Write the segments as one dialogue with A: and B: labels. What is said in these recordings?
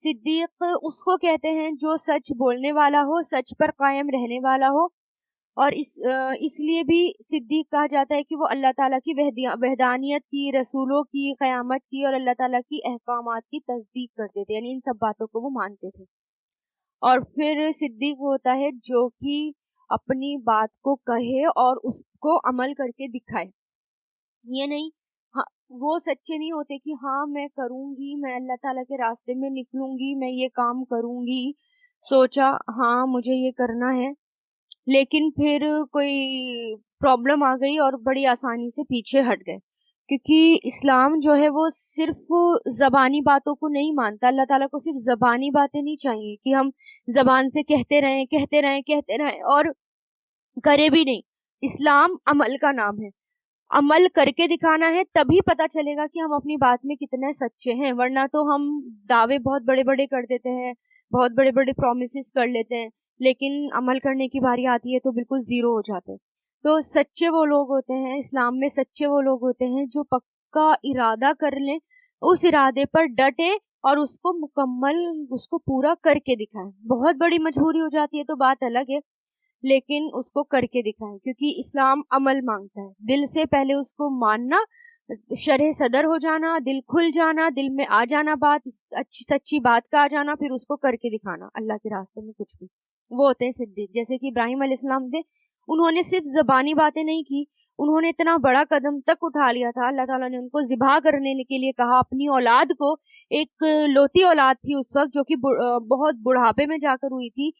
A: صدیق اس کو کہتے ہیں جو سچ بولنے والا ہو، سچ پر قائم رہنے والا ہو، اور اس لیے بھی صدیق کہا جاتا ہے کہ وہ اللہ تعالیٰ کی وحدانیت کی، رسولوں کی، قیامت کی اور اللہ تعالیٰ کی احکامات کی تصدیق کرتے تھے، یعنی ان سب باتوں کو وہ مانتے تھے۔ اور پھر صدیق ہوتا ہے جو کہ اپنی بات کو کہے اور اس کو عمل کر کے دکھائے، یہ نہیں وہ سچے نہیں ہوتے کہ ہاں میں کروں گی، میں اللہ تعالیٰ کے راستے میں نکلوں گی، میں یہ کام کروں گی، سوچا ہاں مجھے یہ کرنا ہے، لیکن پھر کوئی پرابلم آ گئی اور بڑی آسانی سے پیچھے ہٹ گئے، کیونکہ اسلام جو ہے وہ صرف زبانی باتوں کو نہیں مانتا۔ اللہ تعالیٰ کو صرف زبانی باتیں نہیں چاہیے کہ ہم زبان سے کہتے رہیں کہتے رہیں کہتے رہیں اور کرے بھی نہیں۔ اسلام عمل کا نام ہے، عمل کر کے دکھانا ہے، تبھی پتا چلے گا کہ ہم اپنی بات میں کتنے سچے ہیں، ورنہ تو ہم دعوے بہت بڑے بڑے کر دیتے ہیں، بہت بڑے بڑے پرومیسز کر لیتے ہیں، لیکن عمل کرنے کی باری آتی ہے تو بالکل زیرو ہو جاتے ہیں۔ تو سچے وہ لوگ ہوتے ہیں، اسلام میں سچے وہ لوگ ہوتے ہیں جو پکا ارادہ کر لیں، اس ارادے پر ڈٹے اور اس کو مکمل، اس کو پورا کر کے دکھائیں۔ بہت بڑی مجبوری ہو جاتی ہے تو بات الگ ہے، لیکن اس کو کر کے دکھائیں، کیونکہ اسلام عمل مانگتا ہے۔ دل سے پہلے اس کو ماننا، شرح صدر ہو جانا، دل کھل جانا، دل میں آ جانا بات، اچھی سچی بات کا آ جانا، پھر اس کو کر کے دکھانا اللہ کے راستے میں کچھ بھی، وہ ہوتے ہیں صدیق۔ جیسے کہ ابراہیم علیہ السلام تھے، انہوں نے صرف زبانی باتیں نہیں کی، انہوں نے اتنا بڑا قدم تک اٹھا لیا تھا، اللہ تعالیٰ نے ان کو ذبح کرنے کے لیے کہا، اپنی اولاد کو، ایک لوتی اولاد تھی اس وقت جو کہ بہت بڑھاپے میں جا کر ہوئی تھی،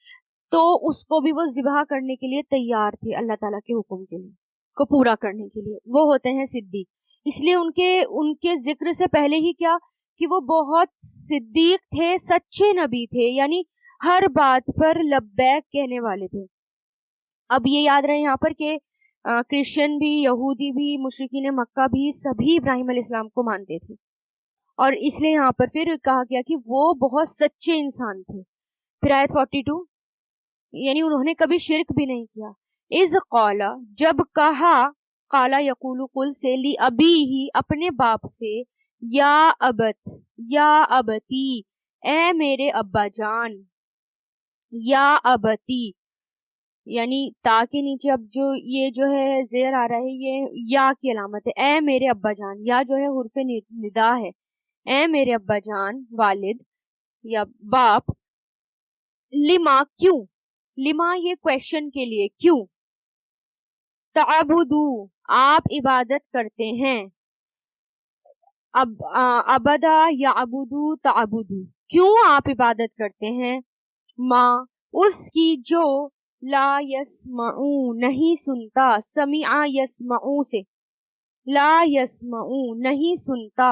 A: تو اس کو بھی وہ ذبح کرنے کے لیے تیار تھے اللہ تعالیٰ کے حکم کے لیے، کو پورا کرنے کے لیے۔ وہ ہوتے ہیں صدیق۔ اس لیے ان کے ذکر سے پہلے ہی کیا کہ وہ بہت صدیق تھے، سچے نبی تھے، یعنی ہر بات پر لبیک کہنے والے تھے۔ اب یہ یاد رہے یہاں پر کہ کرسچن بھی، یہودی بھی، مشرکین مکہ بھی سبھی ابراہیم علیہ السلام کو مانتے تھے، اور اس لیے یہاں پر پھر کہا گیا کہ وہ بہت سچے انسان تھے۔ پھر آیت 42، یعنی انہوں نے کبھی شرک بھی نہیں کیا۔ اذ قال، جب کہا، قالا یقول قل سے، لی ابی ہی، اپنے باپ سے، یا ابت، یا ابتی، اے میرے ابا جان، یا ابتی، یعنی تا کے نیچے اب یہ جو ہے زیر آ رہا ہے، یہ یا کی علامت ہے، اے میرے ابا جان، یا جو ہے حرف ندا ہے، اے میرے ابا جان، والد یا باپ، لما، کیوں، لما یہ کویشچن کے لیے، کیوں، تعبدو، آپ عبادت کرتے ہیں، عبدا یا عبدو، تعبدو، کیوں آپ عبادت کرتے ہیں، ماں، اس کی، جو، لا یسمعو، نہیں سنتا، سمع یسمعو سے، لا یسمعو، نہیں سنتا،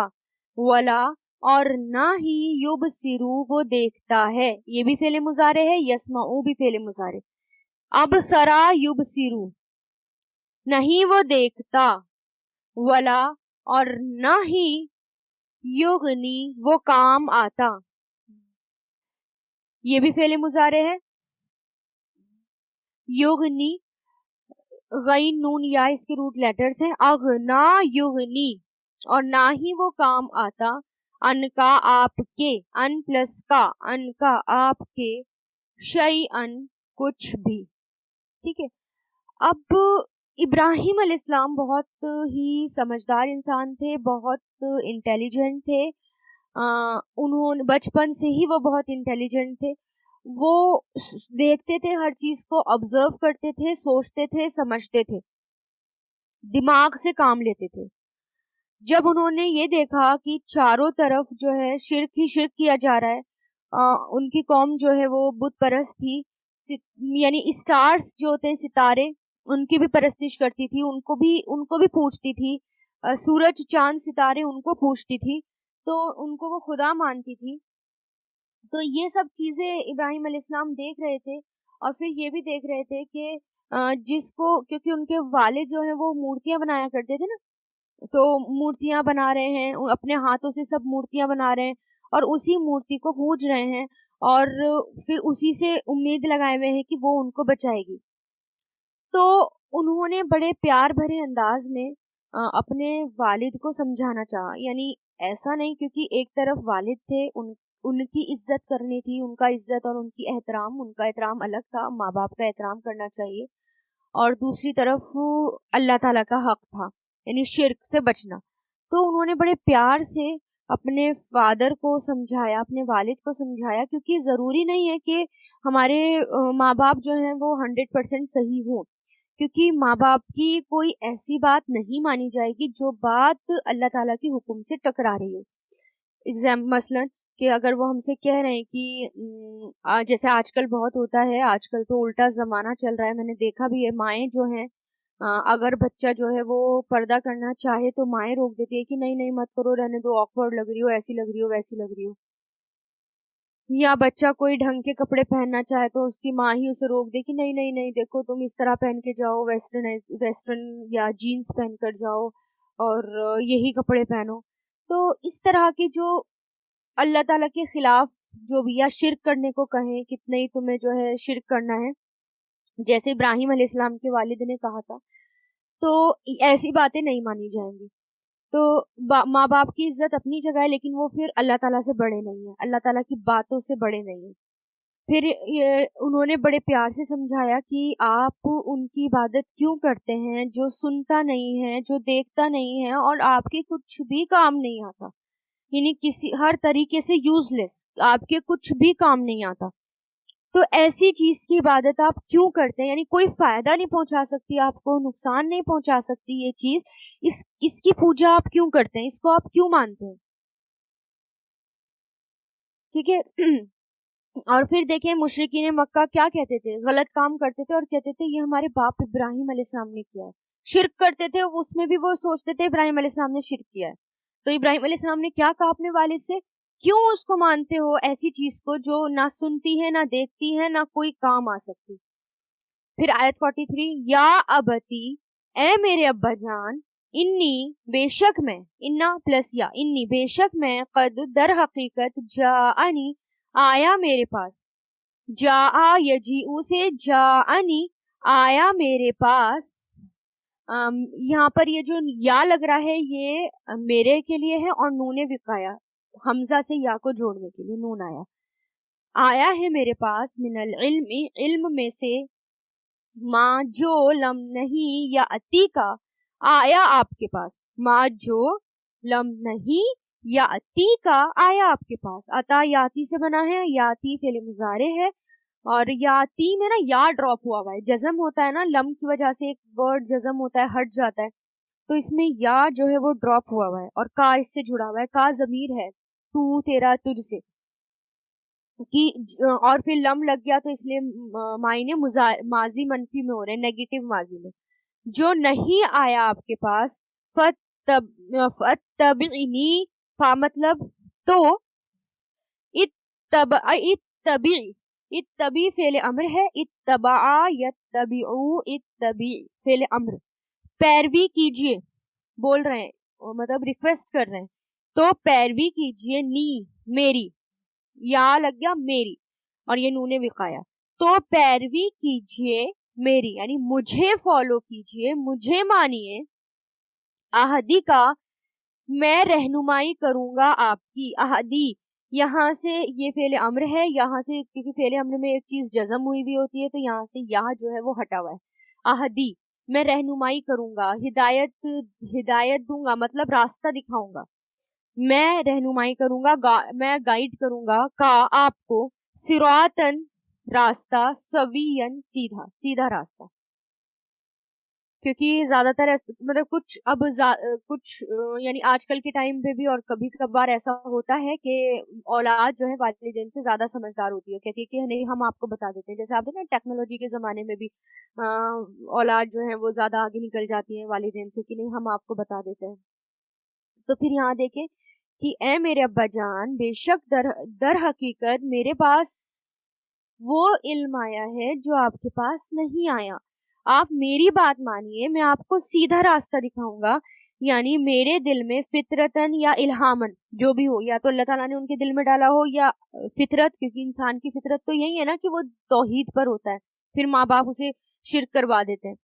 A: ولا، اور نہ ہی، یبصرو، وہ دیکھتا ہے، یہ بھی فعل مضارع ہے، یسمعو بھی فعل مضارع، ابصرا یبصرو، نہیں وہ دیکھتا، ولا، اور نہ ہی، یغنی، وہ کام آتا، یہ بھی فعل مضارع ہے، یغنی، غین نون یا اس کے روٹ لیٹرز ہیں، اغنا یغنی، اور نہ ہی وہ کام آتا، ان کا، آپ کے، ان پلس کا، ان کا، آپ کے، شیئن، کچھ بھی، ٹھیک ہے۔ اب ابراہیم علیہ السلام بہت ہی سمجھدار انسان تھے، بہت انٹیلیجنٹ تھے، انہوں نے بچپن سے ہی وہ بہت انٹیلیجنٹ تھے، وہ دیکھتے تھے ہر چیز کو، آبزرو کرتے تھے، سوچتے تھے، سمجھتے تھے، دماغ سے کام لیتے تھے۔ جب انہوں نے یہ دیکھا کہ چاروں طرف جو ہے شرک ہی شرک کیا جا رہا ہے، ان کی قوم جو ہے وہ بت پرست تھی، یعنی اسٹارز جو ہوتے ہیں ستارے، ان کی بھی پرستش کرتی تھی، ان کو بھی پوجتی تھی، سورج چاند ستارے ان کو پوجتی تھی، تو ان کو وہ خدا مانتی تھی۔ تو یہ سب چیزیں ابراہیم علیہ السلام دیکھ رہے تھے، اور پھر یہ بھی دیکھ رہے تھے کہ جس کو، کیونکہ ان کے والد جو ہیں وہ مورتیاں بنایا کرتے تھے نا، تو مورتیاں بنا رہے ہیں اپنے ہاتھوں سے، سب مورتیاں بنا رہے ہیں اور اسی مورتی کو پوج رہے ہیں، اور پھر اسی سے امید لگائے ہوئے ہیں کہ وہ ان کو بچائے گی۔ تو انہوں نے بڑے پیار بھرے انداز میں اپنے والد کو سمجھانا چاہا، یعنی ایسا نہیں، کیونکہ ایک طرف والد تھے، ان کی عزت کرنی تھی، ان کا عزت اور ان کا احترام الگ تھا، ماں باپ کا احترام کرنا چاہیے، اور دوسری طرف اللہ تعالیٰ کا حق تھا، یعنی شرک سے بچنا۔ تو انہوں نے بڑے پیار سے اپنے فادر کو سمجھایا، اپنے والد کو سمجھایا، کیونکہ ضروری نہیں ہے کہ ہمارے ماں باپ جو ہیں وہ 100% صحیح ہوں، کیونکہ ماں باپ کی کوئی ایسی بات نہیں مانی جائے گی جو بات اللہ تعالیٰ کے حکم سے ٹکرا رہی ہو۔ مثلاً کہ اگر وہ ہم سے کہہ رہے ہیں کہ جیسے آج کل بہت ہوتا ہے، آج کل تو الٹا زمانہ چل رہا ہے، میں نے دیکھا بھی ہے، مائیں جو ہیں اگر بچہ جو ہے وہ پردہ کرنا چاہے تو مائیں روک دیتی ہے کہ نہیں نہیں مت کرو، رہنے دو، آکورڈ لگ رہی ہو، ایسی لگ رہی ہو، ویسی لگ رہی ہو۔ یا بچہ کوئی ڈھنگ کے کپڑے پہننا چاہے تو اس کی ماں ہی اسے روک دے کہ نہیں نہیں نہیں، دیکھو تم اس طرح پہن کے جاؤ، ویسٹرن یا جینز پہن کر جاؤ اور یہی کپڑے پہنو۔ تو اس طرح کے جو اللہ تعالیٰ کے خلاف جو بھی، یا شرک کرنے کو کہیں کہ نہیں تمہیں جو ہے شرک کرنا ہے، جیسے ابراہیم علیہ السلام کے والد نے کہا تھا، تو ایسی باتیں نہیں مانی جائیں گی۔ تو ماں باپ کی عزت اپنی جگہ ہے، لیکن وہ پھر اللہ تعالیٰ سے بڑے نہیں ہیں، اللہ تعالیٰ کی باتوں سے بڑے نہیں ہیں۔ پھر انہوں نے بڑے پیار سے سمجھایا کہ آپ ان کی عبادت کیوں کرتے ہیں جو سنتا نہیں ہے، جو دیکھتا نہیں ہے، اور آپ کے کچھ بھی کام نہیں آتا، یعنی ہر طریقے سے یوز لیس، آپ کے کچھ بھی کام نہیں آتا۔ تو ایسی چیز کی عبادت آپ کیوں کرتے ہیں؟ یعنی کوئی فائدہ نہیں پہنچا سکتی، آپ کو نقصان نہیں پہنچا سکتی یہ چیز، اس کی پوجا آپ کیوں کرتے ہیں، اس کو آپ کیوں مانتے ہیں؟ ٹھیک ہے۔ اور پھر دیکھیں مشرکین مکہ کیا کہتے تھے، غلط کام کرتے تھے اور کہتے تھے یہ ہمارے باپ ابراہیم علیہ السلام نے کیا ہے، شرک کرتے تھے، اس میں بھی وہ سوچتے تھے ابراہیم علیہ السلام نے شرک کیا ہے۔ تو ابراہیم علیہ السلام نے کیا کہا اپنے والد سے، کیوں اس کو مانتے ہو، ایسی چیز کو جو نہ سنتی ہے، نہ دیکھتی ہے، نہ کوئی کام آ سکتی۔ پھر آیت 43، یا ابتی، اے میرے ابا جان، انی، بے شک میں، انا پلس یا، انی بے شک میں، قد در حقیقت، جاءنی، آیا میرے پاس، جاء یجیء سے جاءنی، آیا میرے پاس، یہاں پر یہ جو یا لگ رہا ہے یہ میرے کے لیے ہے، اور نون وقایا، حمزہ سے یا کو جوڑنے کے لیے نون آیا ہے میرے پاس، من العلم، علم میں سے، ماں جو لم نہیں یا اتی کا، آیا آپ کے پاس، ماں جو لم نہیں یا اتی کا، آیا آپ کے پاس۔ عطا یاتی سے بنا ہے، یاتی فعل مضارع ہے، اور یاتی میں نا یا ڈراپ ہوا ہے، جزم ہوتا ہے نا، لم کی وجہ سے ایک ورڈ جزم ہوتا ہے، ہٹ جاتا ہے، تو اس میں یا جو ہے وہ ڈراپ ہوا ہے، اور کا اس سے جڑا ہوا ہے، کا ضمیر ہے، تو تیرا تجھ سے کہ، اور پھر لم لگ گیا تو اس لیے معنی ماضی منفی میں ہو رہے ہیں، نیگیٹو ماضی میں، جو نہیں آیا آپ کے پاس، فتبعنی، فا مطلب تو، اتبع فعل امر ہے، اتبع یتبعو، اتبع فعل امر، پیروی کیجئے، بول رہے ہیں مطلب ریکویسٹ کر رہے ہیں، تو پیروی کیجئے، نی میری، یا لگ گیا میری، اور یہ نون وقایا، تو پیروی کیجئے میری، یعنی مجھے فالو کیجئے، مجھے مانیے، احدی کا، میں رہنمائی کروں گا آپ کی، احدی یہاں سے یہ فعل امر ہے، یہاں سے کیونکہ فعل امر میں ایک چیز جزم ہوئی بھی ہوتی ہے تو یہاں سے یہاں جو ہے وہ ہٹا ہوا ہے، احدی میں رہنمائی کروں گا، ہدایت دوں گا، مطلب راستہ دکھاؤں گا، میں رہنمائی کروں گا، میں گائیڈ کروں گا، کا آپ کو، صراطن راستہ، سوین سیدھا سیدھا راستہ، کیونکہ زیادہ تر مطلب کچھ یعنی آج کل کے ٹائم پہ بھی اور کبھی کبھار ایسا ہوتا ہے کہ اولاد جو ہے والدین سے زیادہ سمجھدار ہوتی ہے، کہتی ہے کہ نہیں ہم آپ کو بتا دیتے ہیں، جیسے آپ دیکھیں ٹیکنالوجی کے زمانے میں بھی اولاد جو ہے وہ زیادہ آگے نکل جاتی ہیں والدین سے کہ نہیں ہم آپ کو بتا دیتے ہیں۔ تو پھر یہاں دیکھیں کہ اے میرے ابا جان، بے شک در حقیقت میرے پاس وہ علم آیا ہے جو آپ کے پاس نہیں آیا، آپ میری بات مانیے، میں آپ کو سیدھا راستہ دکھاؤں گا، یعنی میرے دل میں فطرتن یا الہامن جو بھی ہو، یا تو اللہ تعالیٰ نے ان کے دل میں ڈالا ہو، یا فطرت، کیونکہ انسان کی فطرت تو یہی ہے نا کہ وہ توحید پر ہوتا ہے، پھر ماں باپ اسے شرک کروا دیتے ہیں،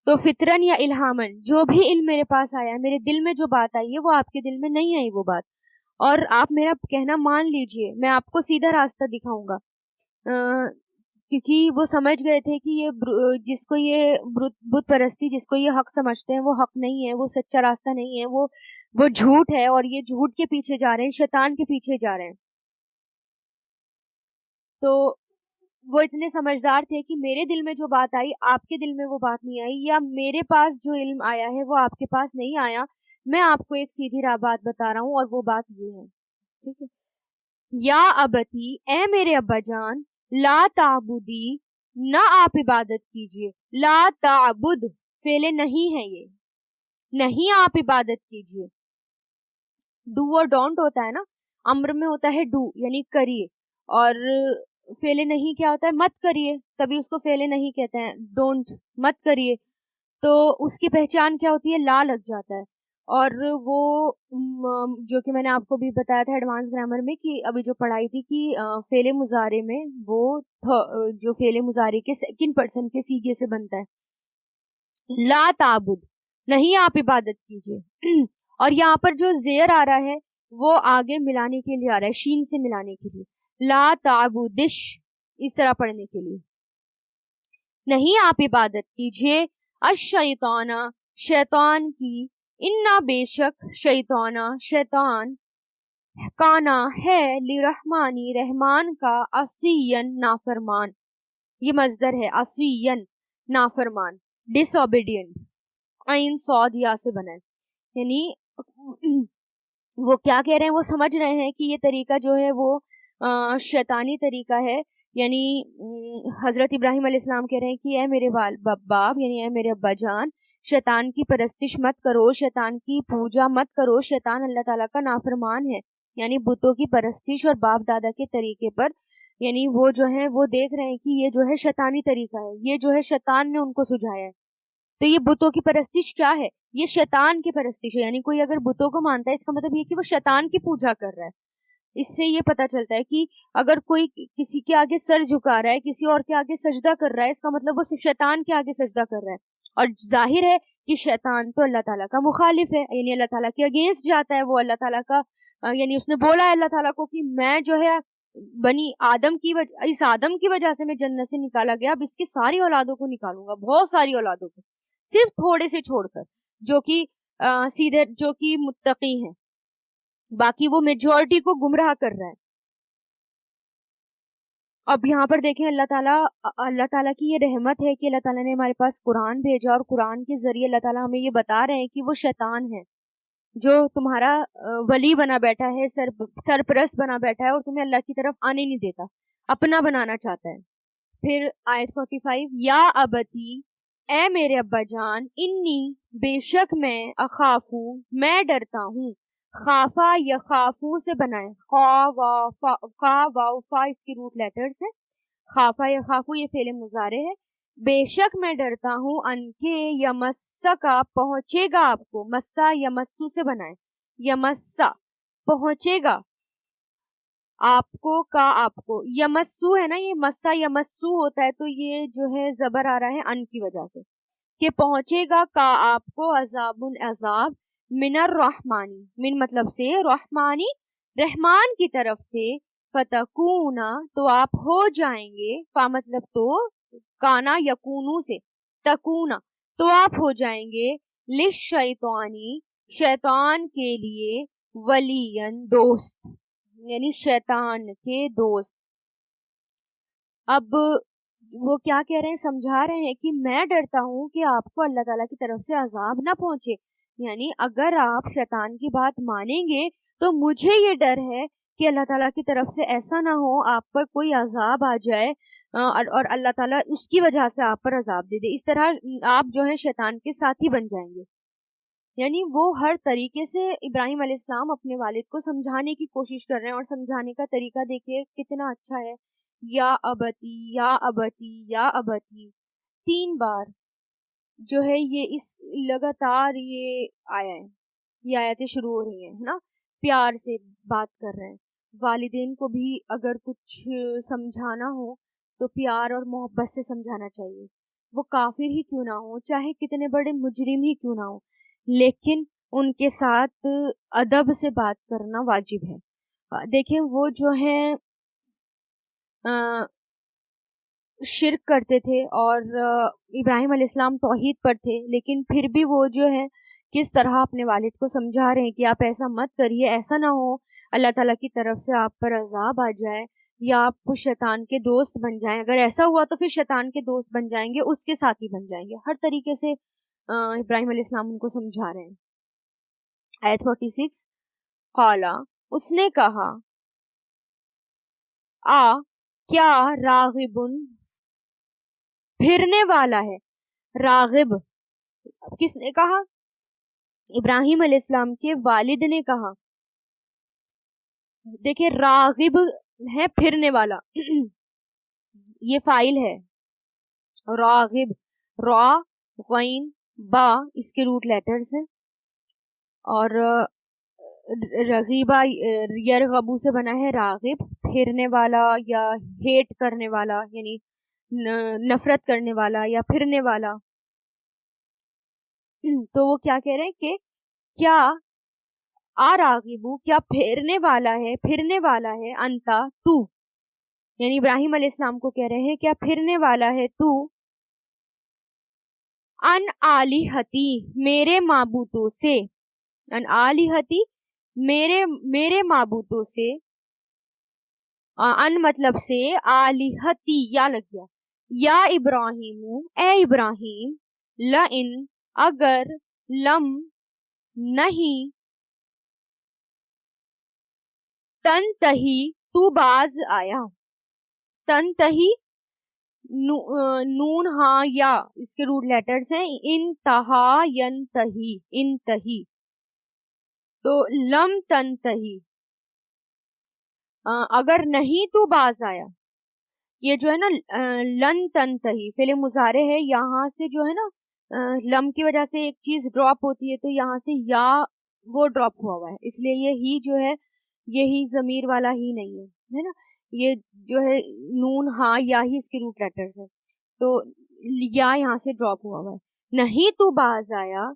A: تو فطرن یا الہامن جو بھی علم میرے پاس آیا ہے، میرے دل میں جو بات آئی ہے وہ آپ کے دل میں نہیں آئی وہ بات، اور آپ میرا کہنا مان لیجئے، میں آپ کو سیدھا راستہ دکھاؤں گا، کیونکہ وہ سمجھ گئے تھے کہ یہ جس کو یہ بت پرستی، جس کو یہ حق سمجھتے ہیں، وہ حق نہیں ہے، وہ سچا راستہ نہیں ہے، وہ جھوٹ ہے، اور یہ جھوٹ کے پیچھے جا رہے ہیں، شیطان کے پیچھے جا رہے ہیں. تو وہ اتنے سمجھدار تھے کہ میرے دل میں جو بات آئی آپ کے دل میں وہ بات نہیں آئی، یا میرے پاس جو علم آیا ہے وہ آپ کے پاس نہیں آیا. میں آپ کو ایک سیدھی راہ بات بتا رہا ہوں، اور وہ بات یہ ہے، ٹھیک ہے؟ یا ابتی، اے میرے ابا جان، لا تعبدی، نہ آپ عبادت کیجئے. لا تعبد فعل نہیں ہے، یہ نہیں آپ عبادت کیجئے. ڈو اور ڈونٹ ہوتا ہے نا، امر میں ہوتا ہے ڈو یعنی کریے، اور فعل نہیں کیا ہوتا ہے؟ مت کریے، تبھی اس کو فعل نہیں کہتے ہیں. ڈونٹ مت کریے، تو اس کی پہچان کیا ہوتی ہے؟ لا لگ جاتا ہے. اور وہ جو کہ میں نے آپ کو بھی بتایا تھا ایڈوانس گرامر میں، کہ ابھی جو پڑھائی تھی کہ فعل مضارع میں وہ جو فعل مضارع کے سیکنڈ پرسن کے سیغے سے بنتا ہے. لا تعبد، نہیں آپ عبادت کیجیے. اور یہاں پر جو زیر آ رہا ہے وہ آگے ملانے کے لیے آ رہا ہے، شین سے ملانے کے لیے. لا تعبدش، اس طرح پڑھنے کے لیے، نہیں آپ عبادت کیجیے. الشیطان، شیطان کی، انا بے شک، شیطان کانا ہے، لرحمانی رحمان کا، عصین نافرمان. یہ مصدر ہے، عصین نافرمان، ڈس اوبیڈینٹ. عین صاد یا سے بنا ہے، یعنی وہ کیا کہہ رہے ہیں؟ وہ سمجھ رہے ہیں کہ یہ طریقہ جو ہے وہ شیطانی طریقہ ہے. یعنی حضرت ابراہیم علیہ السلام کہہ رہے ہیں کہ اے میرے باپ، یعنی اے میرے ابا جان، شیطان کی پرستش مت کرو، شیطان کی پوجا مت کرو. شیطان اللہ تعالیٰ کا نافرمان ہے، یعنی بتوں کی پرستش اور باپ دادا کے طریقے پر، یعنی وہ جو ہے وہ دیکھ رہے ہیں کہ یہ جو ہے شیطانی طریقہ ہے، یہ جو ہے شیطان نے ان کو سجھایا ہے. تو یہ بتوں کی پرستش کیا ہے؟ یہ شیطان کی پرستش ہے. یعنی کوئی اگر بتوں کو مانتا ہے، اس کا مطلب یہ کہ وہ شیطان کی پوجا کر رہا ہے. اس سے یہ پتا چلتا ہے کہ اگر کوئی کسی کے آگے سر جھکا رہا ہے، کسی اور کے آگے سجدہ کر رہا ہے، اس کا مطلب وہ شیطان کے آگے سجدہ کر رہا ہے. اور ظاہر ہے کہ شیطان تو اللہ تعالیٰ کا مخالف ہے، یعنی اللہ تعالیٰ کے اگینسٹ جاتا ہے. وہ اللہ تعالیٰ کا یعنی اس نے بولا ہے اللہ تعالیٰ کو کہ میں جو ہے بنی آدم کی اس آدم کی وجہ سے میں جنت سے نکالا گیا، اب اس کی ساری اولادوں کو نکالوں گا، بہت ساری اولادوں کو، صرف تھوڑے سے چھوڑ کر، جو کہ سیدھے، جو کہ متقی ہیں، باقی وہ میجورٹی کو گمراہ کر رہا ہے. اب یہاں پر دیکھیں اللہ تعالیٰ کی یہ رحمت ہے کہ اللہ تعالیٰ نے ہمارے پاس قرآن بھیجا، اور قرآن کے ذریعے اللہ تعالیٰ ہمیں یہ بتا رہے ہیں کہ وہ شیطان ہے جو تمہارا ولی بنا بیٹھا ہے، سرپرست بنا بیٹھا ہے، اور تمہیں اللہ کی طرف آنے نہیں دیتا، اپنا بنانا چاہتا ہے. پھر آیت 45، یا ابتی، اے میرے ابا جان، انی، بے شک میں، اخافو، میں ڈرتا ہوں. خافا یا خافو سے بنائے، خا واو فا اس کی روٹ لیٹرز ہے. خافا یا خافو یہ فعل مضارع ہے. بے شک میں ڈرتا ہوں، ان کے یمسا کا، پہنچے گا آپ کو. مسا یمسو سے بنائے، یمسا پہنچے گا آپ کو، کا آپ کو. یمسو ہے نا، یہ مسا یمسو ہوتا ہے، تو یہ جو ہے زبر آ رہا ہے ان کی وجہ سے، کہ پہنچے گا کا آپ کو، عذاب عذاب، من الرحمانی، من مطلب سے رحمانی، رحمان کی طرف سے. فتکونا، تو آپ ہو جائیں گے، فا مطلب تو، کانا یکونو سے، تکونا تو آپ ہو جائیں گے، للشیطانی، شیطان کے لیے، ولین دوست، یعنی شیطان کے دوست. اب وہ کیا کہہ رہے ہیں؟ سمجھا رہے ہیں کہ میں ڈرتا ہوں کہ آپ کو اللہ تعالیٰ کی طرف سے عذاب نہ پہنچے، یعنی اگر آپ شیطان کی بات مانیں گے تو مجھے یہ ڈر ہے کہ اللہ تعالیٰ کی طرف سے ایسا نہ ہو آپ پر کوئی عذاب آ جائے، اور اللہ تعالیٰ اس کی وجہ سے آپ پر عذاب دے دے، اس طرح آپ جو ہے شیطان کے ساتھی بن جائیں گے. یعنی وہ ہر طریقے سے ابراہیم علیہ السلام اپنے والد کو سمجھانے کی کوشش کر رہے ہیں، اور سمجھانے کا طریقہ دیکھیے کتنا اچھا ہے. یا ابتی، یا ابتی، یا ابتی، 3 بار جو ہے یہ اس لگاتار یہ آیا ہے، یہ آیتیں شروع ہو رہی ہیں نا، پیار سے بات کر رہے ہیں. والدین کو بھی اگر کچھ سمجھانا ہو تو پیار اور محبت سے سمجھانا چاہیے، وہ کافر ہی کیوں نہ ہو، چاہے کتنے بڑے مجرم ہی کیوں نہ ہو، لیکن ان کے ساتھ ادب سے بات کرنا واجب ہے. دیکھیں وہ جو ہیں شرک کرتے تھے اور ابراہیم علیہ السلام توحید پر تھے، لیکن پھر بھی وہ جو ہے کس طرح اپنے والد کو سمجھا رہے ہیں کہ آپ ایسا مت کریے، ایسا نہ ہو اللہ تعالیٰ کی طرف سے آپ پر عذاب آ جائے یا آپ شیطان کے دوست بن جائیں. اگر ایسا ہوا تو پھر شیطان کے دوست بن جائیں گے، اس کے ساتھ ہی بن جائیں گے. ہر طریقے سے ابراہیم علیہ السلام ان کو سمجھا رہے ہیں. آیت 46 قالا، اس نے کہا، کیا راغبن پھرنے والا ہے. راغب کس نے کہا؟ ابراہیم علیہ السلام کے والد نے کہا. دیکھیں راغب ہے پھرنے والا یہ فاعل ہے. راغب، را غین با اس کے روٹ لیٹرز ہیں، اور رغیبہ یرغبو سے بنا ہے راغب، پھرنے والا یا ہیٹ کرنے والا، یعنی نفرت کرنے والا یا پھرنے والا. تو وہ کیا کہہ رہے ہیں کہ کیا راغبو، کیا پھیرنے والا ہے انتا تو، یعنی ابراہیم علیہ السلام کو کہہ رہے ہیں کیا پھرنے والا ہے تو ان آلہتی میرے معبودوں سے، ان آلہتی میرے معبودوں سے، ان مطلب سے، آلہتی یا لگ گیا، یا ابراہیم اے ابراہیم، لئن اگر، لم نہیں، تنتہی تو باز آیا. تنتہی نون ہاں یا اس کے روٹ لیٹرز ہیں، انتہا ینتہی، انتہی. تو لم تنتہی اگر نہیں تو باز آیا. یہ جو ہے نا لن تنتہی فعل مضارع ہے، یہاں سے جو ہے نا لم کی وجہ سے ایک چیز ڈراپ ہوتی ہے، تو یہاں سے یا وہ ڈراپ ہوا ہے، اس لیے یہ ہی جو ہے یہی ضمیر والا ہی نہیں ہے نا، یہ جو ہے نون ہاں یا ہی اس کے روٹ لیٹرز ہے، تو یا یہاں سے ڈراپ ہوا ہے. نہیں تو باز آیا،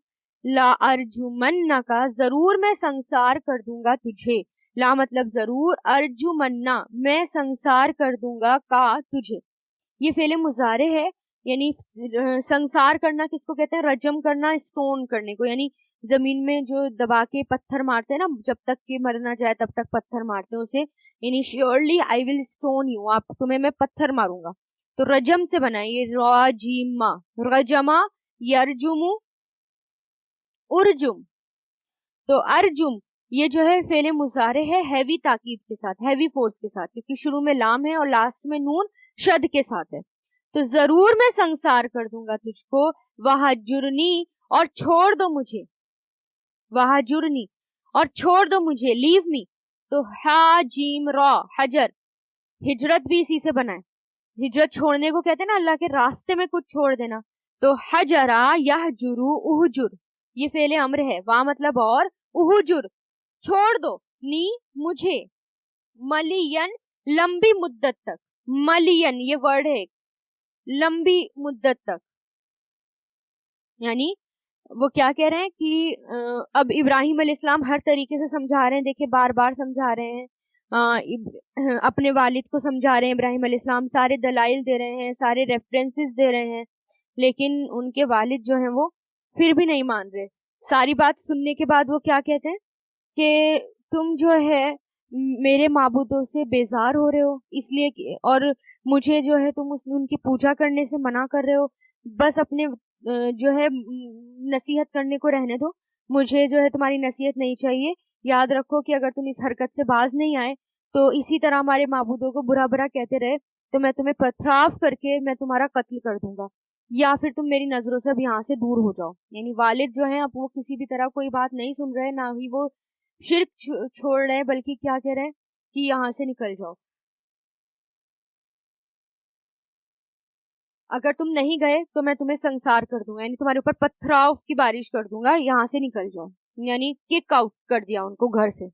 A: لا ارجمنکا ضرور میں سنسار کر دوں گا تجھے. لا مطلب ضرور، ارجمنا میں سنسار کر دوں گا کا تجھے. یہ فعل مضارع ہے، یعنی سنسار کرنا کس کو کہتے ہیں؟ رجم کرنا، اسٹون کرنے کو، یعنی زمین میں جو دبا کے پتھر مارتے ہیں نا، جب تک کہ مر نہ جائے تب تک پتھر مارتے ہیں اسے، یعنی surely I will stone you, آپ تمہیں میں پتھر ماروں گا. تو رجم سے بنا یہ راجیما، رجما یرجمو ارجم. تو ارجم یہ جو ہے فعل مضارع ہے ہیوی تاکید کے ساتھ، ہیوی فورس کے ساتھ، کیونکہ شروع میں لام ہے اور لاسٹ میں نون شد کے ساتھ ہے. تو ضرور میں سنسار کر دوں گا تجھ کو، وہجرنی اور چھوڑ دو مجھے، وہجرنی اور چھوڑ دو مجھے، لیو می. تو ہا جیم را حجر، ہجرت بھی اسی سے بنا ہے، ہجرت چھوڑنے کو کہتے ہیں نا، اللہ کے راستے میں کچھ چھوڑ دینا. تو حجرا یہجرو اہجر یہ فعل امر ہے، وا مطلب اور، اہجر چھوڑ دو، نی مجھے، ملین لمبی مدت تک، ملین یہ ورڈ ہے لمبی مدت تک. یعنی وہ کیا کہہ رہے ہیں کہ اب ابراہیم علیہ السلام ہر طریقے سے سمجھا رہے ہیں، دیکھیں بار بار سمجھا رہے ہیں، اپنے والد کو سمجھا رہے ہیں ابراہیم علیہ السلام، سارے دلائل دے رہے ہیں، سارے ریفرنسز دے رہے ہیں، لیکن ان کے والد جو ہیں وہ پھر بھی نہیں مان رہے. ساری بات سننے کے بعد وہ کیا کہتے ہیں کہ تم جو ہے میرے معبودوں سے بیزار ہو رہے ہو، اس لیے اور مجھے جو ہے تم ان کی پوجا کرنے سے منع کر رہے ہو، بس اپنے جو ہے نصیحت کرنے کو رہنے دو، مجھے جو ہے تمہاری نصیحت نہیں چاہیے. یاد رکھو کہ اگر تم اس حرکت سے باز نہیں آئے تو اسی طرح ہمارے معبودوں کو برا برا کہتے رہے تو میں تمہیں پتھراف کر کے میں تمہارا قتل کر دوں گا، یا پھر تم میری نظروں سے اب یہاں سے دور ہو جاؤ. یعنی والد جو ہیں اب وہ کسی بھی طرح کوئی بات نہیں سن رہے، نہ ہی وہ شرک چھوڑ رہے، بلکہ کیا کہہ رہے ہیں کہ یہاں سے نکل جاؤ، اگر تم نہیں گئے تو میں تمہیں سنسار کر دوں گا، یعنی تمہارے اوپر پتھراؤ کی بارش کر دوں گا، یہاں سے نکل جاؤ. یعنی کک آؤٹ کر دیا ان کو گھر سے.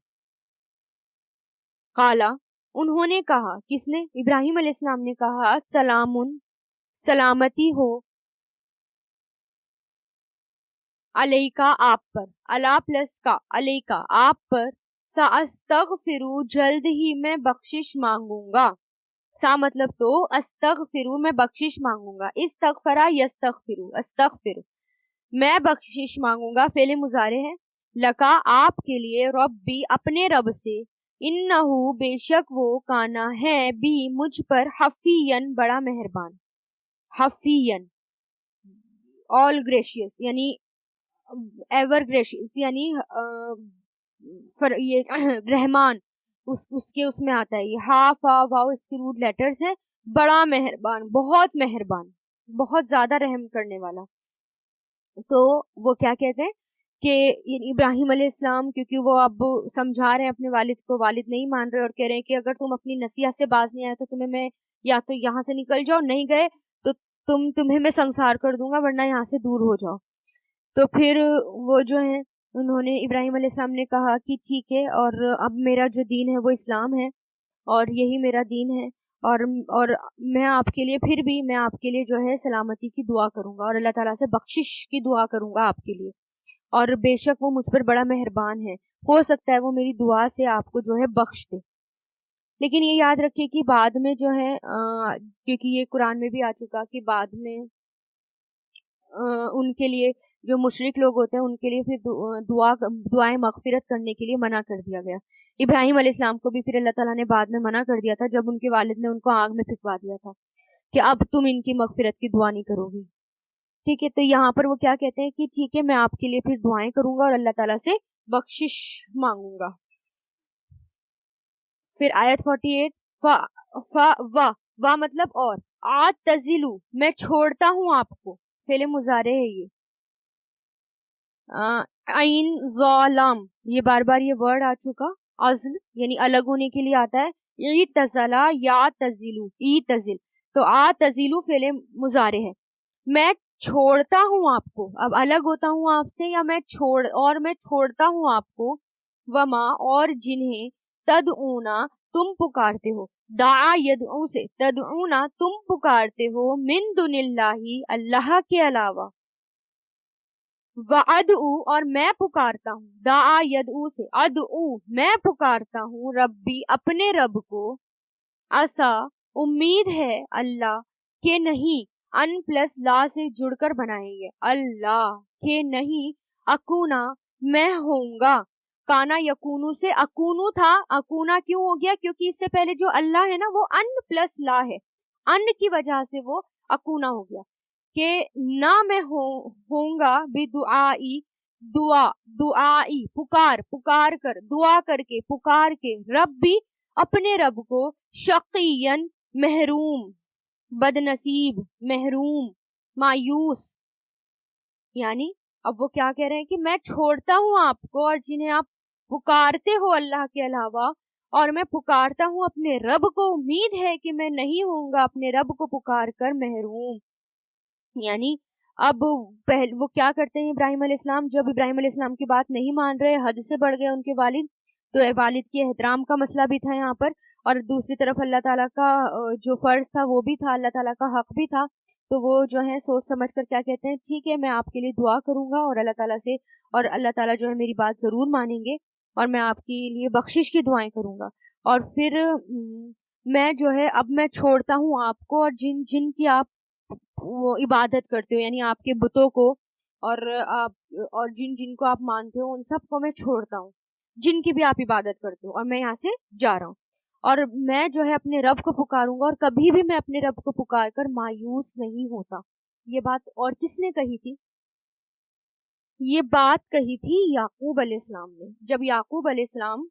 A: قالا انہوں نے کہا، کس نے؟ ابراہیم علیہ السلام نے کہا، سلامن سلامتی ہو، علیکا آپ پر، الا پلس کا علیکا آپ پر، ساستغفرو جلد ہی میں بخشش مانگوں گا. سا مطلب تو، استغفرو میں بخشش مانگوں گا، استغفرا یستغفرو استغفر میں بخشش مانگوں گا، فعل مضارع ہے. لکا آپ کے لیے، ربی اپنے رب سے، انہو بے شک وہ، کانا ہے، بھی مجھ پر، حفین بڑا مہربان، حفین all gracious یعنی ایور گریشیس یعنی یہ رحمان اس کے اس میں آتا ہے یہ ہا فا واو، اس کے روٹ لیٹرز ہیں. بڑا مہربان، بہت بہت زیادہ رحم کرنے والا. تو وہ کیا کہتے ہیں کہ ابراہیم علیہ السلام، کیونکہ وہ اب سمجھا رہے ہیں اپنے والد کو، والد نہیں مان رہے اور کہہ رہے ہیں کہ اگر تم اپنی نصیحت سے باز نہیں آئے تو تمہیں میں یا تو یہاں سے نکل جاؤ، نہیں گئے تو تمہیں میں سنسار کر دوں گا، ورنہ یہاں سے دور ہو جاؤ. تو پھر وہ جو ہیں انہوں نے، ابراہیم علیہ السلام نے کہا کہ ٹھیک ہے، اور اب میرا جو دین ہے وہ اسلام ہے اور یہی میرا دین ہے، اور میں آپ کے لیے، پھر بھی میں آپ کے لیے جو ہے سلامتی کی دعا کروں گا اور اللہ تعالیٰ سے بخشش کی دعا کروں گا آپ کے لیے، اور بے شک وہ مجھ پر بڑا مہربان ہے، ہو سکتا ہے وہ میری دعا سے آپ کو جو ہے بخش دے. لیکن یہ یاد رکھیے کہ بعد میں جو ہے کیونکہ یہ قرآن میں بھی آ چکا کہ بعد میں ان کے لیے جو مشرک لوگ ہوتے ہیں ان کے لیے پھر دعائیں مغفرت کرنے کے لیے منع کر دیا گیا. ابراہیم علیہ السلام کو بھی پھر اللہ تعالیٰ نے بعد میں منع کر دیا تھا جب ان کے والد نے ان کو آگ میں پھینکوا دیا تھا کہ اب تم ان کی مغفرت کی دعا نہیں کرو گی. ٹھیک ہے، تو یہاں پر وہ کیا کہتے ہیں کہ ٹھیک ہے میں آپ کے لیے پھر دعائیں کروں گا اور اللہ تعالیٰ سے بخشش مانگوں گا. پھر آیت 48 وا مطلب اور، آتزلو میں چھوڑتا ہوں آپ کو، فعل مضارع ہے یہ. عین ظالم، یہ بار بار یہ ورڈ آ چکا، عزل یعنی الگ ہونے کے لیے آتا ہے. اعتزلا یا تزلو، اعتزل تو آتزلو فعل مضارع ہے. میں چھوڑتا ہوں آپ کو، اب الگ ہوتا ہوں آپ سے، یا میں چھوڑتا ہوں آپ کو، وما اور جنہیں، تدعونا تم پکارتے ہو، دعا یدعو سے، تدعونا تم پکارتے ہو، من دون اللہ اللہ کے علاوہ، وَأَدْعُو اور میں پکارتا ہوں، دعا یدعو سے، ادعو میں پکارتا ہوں، ربی اپنے رب کو، عسا امید ہے، اللہ کہ نہیں، ان پلس لا سے جڑ کر بنائیں گے، اللہ کہ نہیں، اکونا میں ہوں گا، کانا یکونو سے اکونو تھا، اکونا کیوں ہو گیا؟ کیونکہ اس سے پہلے جو اللہ ہے نا وہ ان پلس لا ہے، ان کی وجہ سے وہ اکونا ہو گیا، کہ نہ میں ہوں گا بدعائی، دعائی پکار کر، دعا کر کے، پکار کے، ربی اپنے رب کو، شقین محروم، بد نصیب، محروم، مایوس. یعنی اب وہ کیا کہہ رہے ہیں کہ میں چھوڑتا ہوں آپ کو اور جنہیں آپ پکارتے ہو اللہ کے علاوہ، اور میں پکارتا ہوں اپنے رب کو، امید ہے کہ میں نہیں ہوں گا اپنے رب کو پکار کر محروم. یعنی اب وہ کیا کرتے ہیں ابراہیم علیہ السلام، جب ابراہیم علیہ السلام کی بات نہیں مان رہے، حد سے بڑھ گئے ان کے والد، تو والد کے احترام کا مسئلہ بھی تھا یہاں پر، اور دوسری طرف اللہ تعالیٰ کا جو فرض تھا وہ بھی تھا، اللہ تعالیٰ کا حق بھی تھا. تو وہ جو ہے سوچ سمجھ کر کیا کہتے ہیں، ٹھیک ہے میں آپ کے لیے دعا کروں گا اور اللہ تعالیٰ سے، اور اللہ تعالیٰ جو ہے میری بات ضرور مانیں گے اور میں آپ کے لیے بخشش کی دعائیں کروں گا. اور پھر میں جو ہے اب میں چھوڑتا ہوں آپ کو اور جن کی آپ وہ عبادت کرتے ہو، یعنی آپ کے بتوں کو، اور جن کو آپ مانتے ہو ان سب کو میں چھوڑتا ہوں، جن کی بھی آپ عبادت کرتے ہو، اور میں یہاں سے جا رہا ہوں، اور میں جو ہے اپنے رب کو پکاروں گا، اور کبھی بھی میں اپنے رب کو پکار کر مایوس نہیں ہوتا. یہ بات اور کس نے کہی تھی؟ یہ بات کہی تھی یعقوب علیہ السلام نے، جب یعقوب علیہ السلام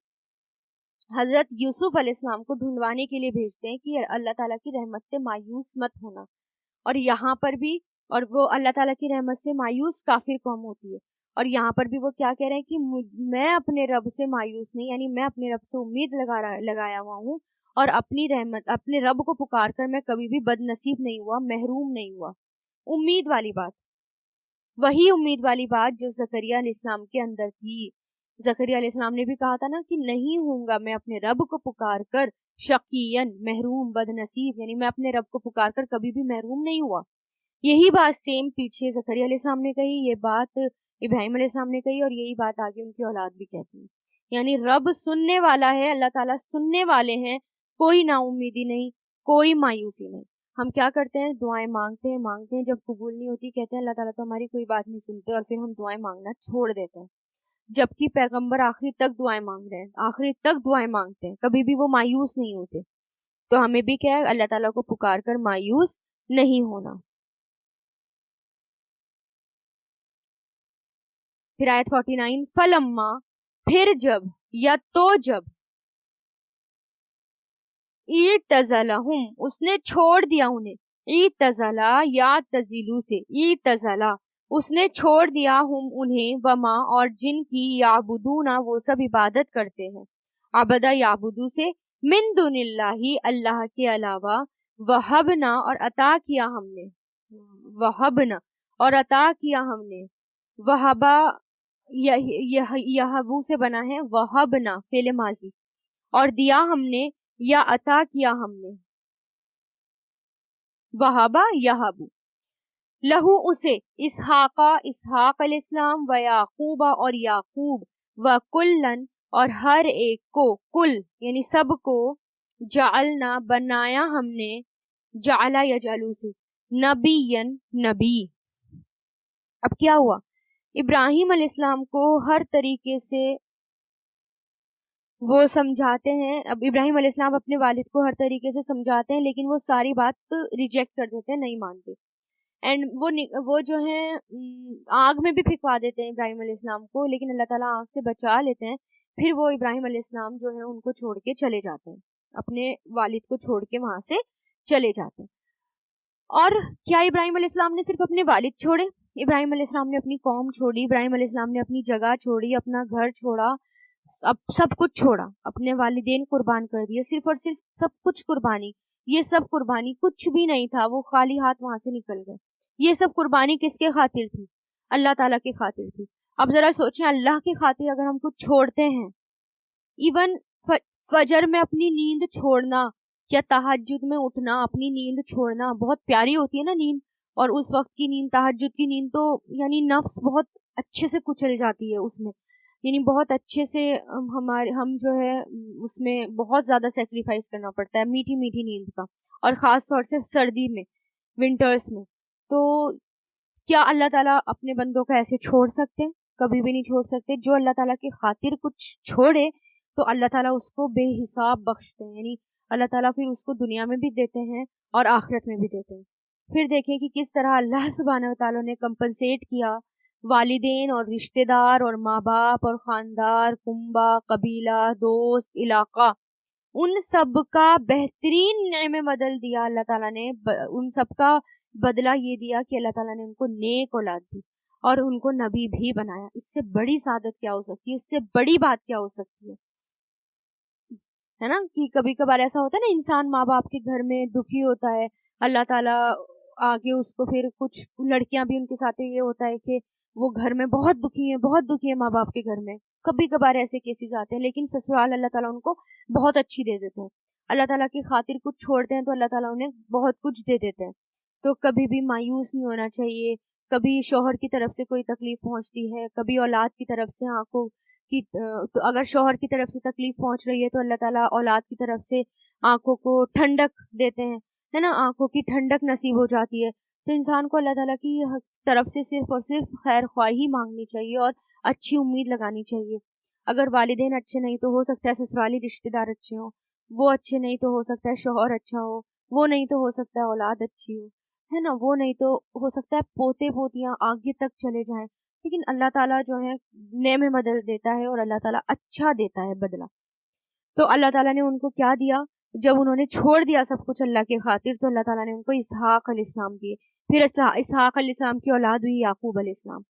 A: حضرت یوسف علیہ السلام کو ڈھونڈوانے کے لیے بھیجتے ہیں کہ اللہ تعالیٰ کی رحمت سے مایوس مت ہونا. اور یہاں پر بھی، اور وہ اللہ تعالیٰ کی رحمت سے مایوس کافر قوم ہوتی ہے، اور یہاں پر بھی وہ کیا کہہ رہے ہیں کہ میں اپنے رب سے مایوس نہیں، یعنی میں اپنے رب سے امید لگایا ہوا ہوں، اور اپنی رحمت، اپنے رب کو پکار کر میں کبھی بھی بد نصیب نہیں ہوا، محروم نہیں ہوا. امید والی بات، وہی امید والی بات جو زکریا علیہ السلام کے اندر تھی. زکریا علیہ السلام نے بھی کہا تھا نا کہ نہیں ہوں گا میں اپنے رب کو پکار کر شقین، محروم، بد نصیب، یعنی میں اپنے رب کو پکار کر کبھی بھی محروم نہیں ہوا. یہی بات سیم پیچھے زکریا علیہ السلام نے کہی، یہ بات ابراہیم علیہ السلام نے کہی اور یہی بات آگے ان کی اولاد بھی کہتی ہے. یعنی رب سننے والا ہے، اللہ تعالیٰ سننے والے ہیں، کوئی نا امیدی نہیں، کوئی مایوسی نہیں. ہم کیا کرتے ہیں؟ دعائیں مانگتے ہیں، جب قبول نہیں ہوتی کہتے ہیں اللہ تعالیٰ تو ہماری کوئی بات نہیں سنتے، اور پھر ہم دعائیں مانگنا چھوڑ دیتے ہیں. جبکہ پیغمبر آخری تک دعائیں مانگ رہے ہیں، آخری تک دعائیں مانگتے ہیں، کبھی بھی وہ مایوس نہیں ہوتے. تو ہمیں بھی کیا ہے؟ اللہ تعالیٰ کو پکار کر مایوس نہیں ہونا. پھر آیت 49، فلما، پھر جب، یا تو جب، اعتزلہم، اس نے چھوڑ دیا انہیں، اعتزلا یا تزیلو سے، اعتزلا اس نے چھوڑ دیا ہم انہیں، وما اور جن کی، یعبدون وہ سب عبادت کرتے ہیں، عبدہ یعبدو سے، من دون اللہ اللہ کے علاوہ، وہبنا اور عطا کیا ہم نے، وہبنا اور عطا کیا ہم نے، وہبا یہبو سے بنا ہے وہبنا فعل ماضی، اور دیا ہم نے یا عطا کیا ہم نے، وہبا یہبو، لہو اسے، اسحاق علیہ السلام، و یعقوبہ اور یعقوب، و کلن اور ہر ایک کو، کل یعنی سب کو، جعلنا بنایا ہم نے، جعلا یجعلو سے، نبیًا نبی. اب کیا ہوا؟ ابراہیم علیہ السلام کو ہر طریقے سے وہ سمجھاتے ہیں. اب ابراہیم علیہ السلام اپنے والد کو ہر طریقے سے سمجھاتے ہیں، لیکن وہ ساری بات ریجیکٹ کر دیتے ہیں، نہیں مانتے. اینڈ وہ جو ہیں آگ میں بھی پھینکوا دیتے ہیں ابراہیم علیہ السلام کو، لیکن اللہ تعالیٰ آگ سے بچا لیتے ہیں. پھر وہ ابراہیم علیہ السلام جو ہے ان کو چھوڑ کے چلے جاتے ہیں، اپنے والد کو چھوڑ کے وہاں سے چلے جاتے ہیں. اور کیا ابراہیم علیہ السلام نے صرف اپنے والد چھوڑے؟ ابراہیم علیہ السلام نے اپنی قوم چھوڑی، ابراہیم علیہ السلام نے اپنی جگہ چھوڑی، اپنا گھر چھوڑا، اب سب کچھ چھوڑا، اپنے والدین قربان کر دیے، صرف اور صرف سب کچھ قربانی. یہ سب قربانی کچھ بھی نہیں تھا، وہ خالی ہاتھ وہاں سے نکل گئے. یہ سب قربانی کس کے خاطر تھی؟ اللہ تعالیٰ کی خاطر تھی. اب ذرا سوچیں، اللہ کی خاطر اگر ہم کچھ چھوڑتے ہیں، ایون فجر میں اپنی نیند چھوڑنا یا تہجد میں اٹھنا، اپنی نیند چھوڑنا، بہت پیاری ہوتی ہے نا نیند، اور اس وقت کی نیند، تہجد کی نیند تو یعنی نفس بہت اچھے سے کچل جاتی ہے اس میں، یعنی بہت اچھے سے ہم جو ہے اس میں بہت زیادہ سیکریفائس کرنا پڑتا ہے میٹھی میٹھی نیند کا، اور خاص طور سے سردی میں، ونٹرز میں. تو کیا اللہ تعالیٰ اپنے بندوں کو ایسے چھوڑ سکتے؟ کبھی بھی نہیں چھوڑ سکتے. جو اللہ تعالیٰ کی خاطر کچھ چھوڑے تو اللہ تعالیٰ اس کو بے حساب بخشتے ہیں، یعنی اللہ تعالیٰ پھر اس کو دنیا میں بھی دیتے ہیں اور آخرت میں بھی دیتے ہیں. پھر دیکھیں کہ کس طرح اللہ سبحانہ وتعالیٰ نے کمپنسیٹ کیا والدین اور رشتہ دار اور ماں باپ اور خاندار، کنبہ، قبیلہ، دوست، علاقہ، ان سب کا بہترین نعمت بدل دیا اللہ تعالیٰ نے. ان سب کا بدلہ یہ دیا کہ اللہ تعالیٰ نے ان کو نیک اولاد دی اور ان کو نبی بھی بنایا. اس سے بڑی سعادت کیا ہو سکتی ہے؟ اس سے بڑی بات کیا ہو سکتی ہے نا؟ کہ کبھی کبھار ایسا ہوتا ہے نا، انسان ماں باپ کے گھر میں دکھی ہوتا ہے، اللہ تعالیٰ آگے اس کو، پھر کچھ لڑکیاں بھی ان کے ساتھ یہ ہوتا ہے کہ وہ گھر میں بہت دکھی ہے ماں باپ کے گھر میں. کبھی کبھار ایسے کیسز آتے ہیں، لیکن سسرال اللہ تعالیٰ ان کو بہت اچھی دے دیتے ہیں. اللہ تعالیٰ کی خاطر کچھ چھوڑتے ہیں تو اللہ تعالیٰ انہیں بہت کچھ دے دیتے ہیں. تو کبھی بھی مایوس نہیں ہونا چاہیے. کبھی شوہر کی طرف سے کوئی تکلیف پہنچتی ہے، کبھی اولاد کی طرف سے آنکھوں کی، تو اگر شوہر کی طرف سے تکلیف پہنچ رہی ہے تو اللہ تعالیٰ اولاد کی طرف سے آنکھوں کو ٹھنڈک دیتے ہیں، ہے نا، آنکھوں کی ٹھنڈک نصیب ہو جاتی ہے. تو انسان کو اللہ تعالیٰ کی طرف سے صرف اور صرف خیر خواہی مانگنی چاہیے اور اچھی امید لگانی چاہیے. اگر والدین اچھے نہیں تو ہو سکتا ہے سسرالی رشتے دار اچھے ہوں، وہ اچھے نہیں تو ہو سکتا ہے شوہر اچھا ہو، وہ نہیں تو ہو سکتا ہے اولاد اچھی ہو، ہے نا، وہ نہیں تو ہو سکتا ہے پوتے پوتیاں آگے تک چلے جائیں. لیکن اللہ تعالیٰ جو ہے نعمت بدل دیتا ہے اور اللہ تعالیٰ اچھا دیتا ہے بدلہ. تو اللہ تعالیٰ نے ان کو کیا دیا؟ جب انہوں نے چھوڑ دیا سب کچھ اللہ کے خاطر، تو اللہ تعالیٰ نے ان کو اسحاق علیہ السلام دیے. پھر اسحاق علیہ السلام کی اولاد ہوئی یعقوب علیہ السلام،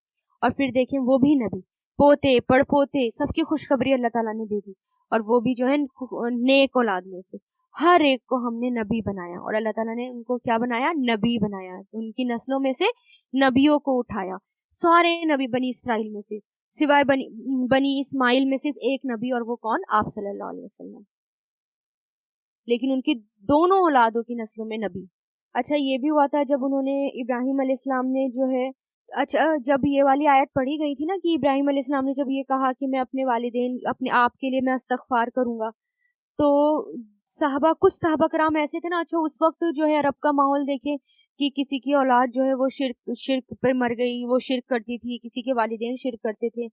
A: اور پھر دیکھیں وہ بھی نبی، پوتے پڑ پوتے سب کی خوشخبری اللہ تعالیٰ نے دے دی، اور وہ بھی جو ہے نیک اولاد میں سے ہر ایک کو ہم نے نبی بنایا. اور اللہ تعالیٰ نے ان کو کیا بنایا؟ نبی بنایا. ان کی نسلوں میں سے نبیوں کو اٹھایا. سارے نبی بنی اسرائیل میں سے سوائے بنی اسماعیل میں صرف ایک نبی، اور وہ کون؟ آپ صلی اللہ علیہ وسلم. لیکن ان کی دونوں اولادوں کی نسلوں میں نبی. اچھا یہ بھی ہوا تھا جب انہوں نے ابراہیم علیہ السلام نے جو ہے اچھا جب یہ والی آیت پڑھی گئی تھی نا کہ ابراہیم علیہ السلام نے جب یہ کہا کہ میں اپنے والدین اپنے آپ کے لیے میں استغفار کروں گا، تو صحابہ کچھ صحابہ کرام ایسے تھے نا، اچھا اس وقت جو ہے عرب کا ماحول دیکھیں کہ کسی کی اولاد جو ہے وہ شرک پر مر گئی، وہ شرک کرتی تھی، کسی کے والدین شرک کرتے تھے،